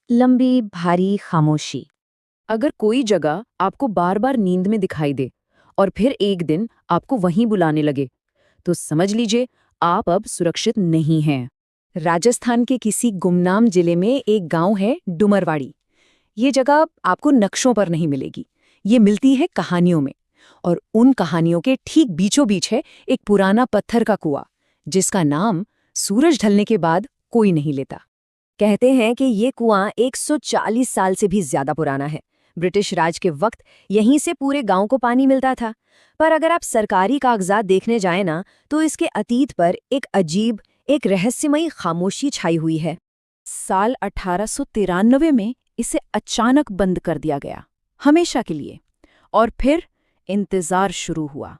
लंबी भारी खामोशी। अगर कोई जगह आपको बार बार नींद में दिखाई दे और फिर एक दिन आपको वहीं बुलाने लगे, तो समझ लीजिए आप अब सुरक्षित नहीं हैं। राजस्थान के किसी गुमनाम जिले में एक गांव है डुमरवाड़ी। ये जगह आपको नक्शों पर नहीं मिलेगी, ये मिलती है कहानियों में। और उन कहानियों के ठीक बीचों बीच है एक पुराना पत्थर का कुआं, जिसका नाम सूरज ढलने के बाद कोई नहीं लेता। कहते हैं कि ये कुआं 140 साल से भी ज्यादा पुराना है। ब्रिटिश राज के वक्त यहीं से पूरे गांव को पानी मिलता था। पर अगर आप सरकारी कागजात देखने जाएं ना, तो इसके अतीत पर एक अजीब, एक रहस्यमयी खामोशी छाई हुई है। साल 1893 में इसे अचानक बंद कर दिया गया, हमेशा के लिए। और फिर इंतजार शुरू हुआ।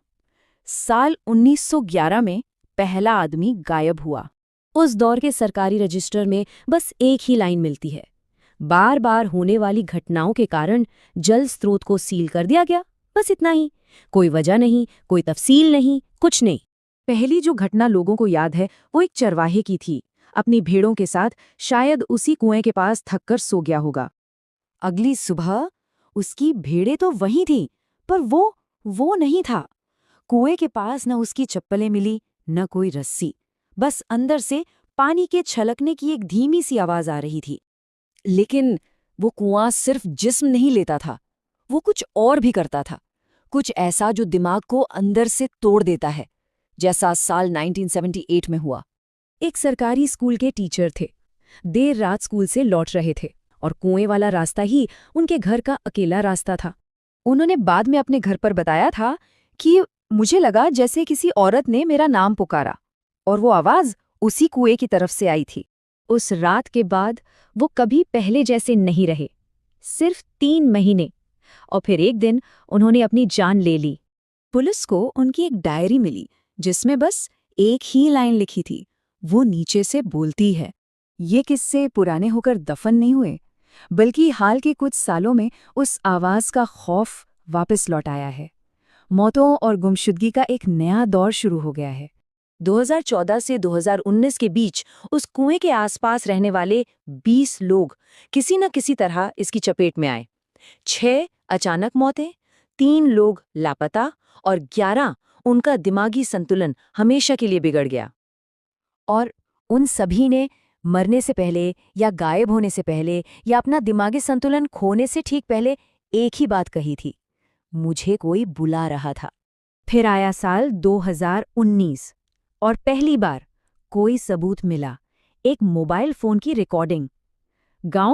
साल 1911 में पहला आदमी गायब हुआ। उस दौर के सरकारी रजिस्टर में बस एक ही लाइन मिलती है, बार बार होने वाली घटनाओं के कारण जल स्रोत को सील कर दिया गया। बस इतना ही, कोई वजह नहीं, कोई तफसील नहीं, कुछ नहीं। पहली जो घटना लोगों को याद है वो एक चरवाहे की थी, अपनी भेड़ों के साथ शायद उसी कुएं के पास थककर सो गया होगा। अगली सुबह उसकी भेड़ें तो वहीं थीं, पर वो नहीं था। कुएं के पास न उसकी चप्पलें मिली, न कोई रस्सी। बस अंदर से पानी के छलकने की एक धीमी सी आवाज आ रही थी। लेकिन वो कुआं सिर्फ जिस्म नहीं लेता था, वो कुछ और भी करता था। कुछ ऐसा जो दिमाग को अंदर से तोड़ देता है, जैसा साल 1978 में हुआ। एक सरकारी स्कूल के टीचर थे, देर रात स्कूल से लौट रहे थे और कुएं वाला रास्ता ही उनके घर का अकेला रास्ता था। उन्होंने बाद में अपने घर पर बताया था कि मुझे लगा जैसे किसी औरत ने मेरा नाम पुकारा, और वो आवाज उसी कुएं की तरफ से आई थी। उस रात के बाद वो कभी पहले जैसे नहीं रहे, सिर्फ 3 महीने। और फिर एक दिन उन्होंने अपनी जान ले ली। पुलिस को उनकी एक डायरी मिली, जिसमें बस एक ही लाइन लिखी थी। वो नीचे से बोलती है। ये किस्से पुराने होकर दफन नहीं हुए, बल्कि हाल के कुछ सालों में उस आवाज का खौफ वापस लौट आया है। मौतों और गुमशुदगी का एक नया दौर शुरू हो गया है। 2014 से 2019 के बीच उस कुएं के आसपास रहने वाले 20 लोग किसी न किसी तरह इसकी चपेट में आए। 6 अचानक मौतें, 3 लोग लापता और 11 उनका दिमागी संतुलन हमेशा के लिए बिगड़ गया। और उन सभी ने मरने से पहले या गायब होने से पहले या अपना दिमागी संतुलन खोने से ठीक पहले एक ही बात कही थी, मुझे कोई बुला रहा था। फिर आया साल 2019 और पहली बार कोई सबूत मिला, एक मोबाइल फोन की रिकॉर्डिंग। गांव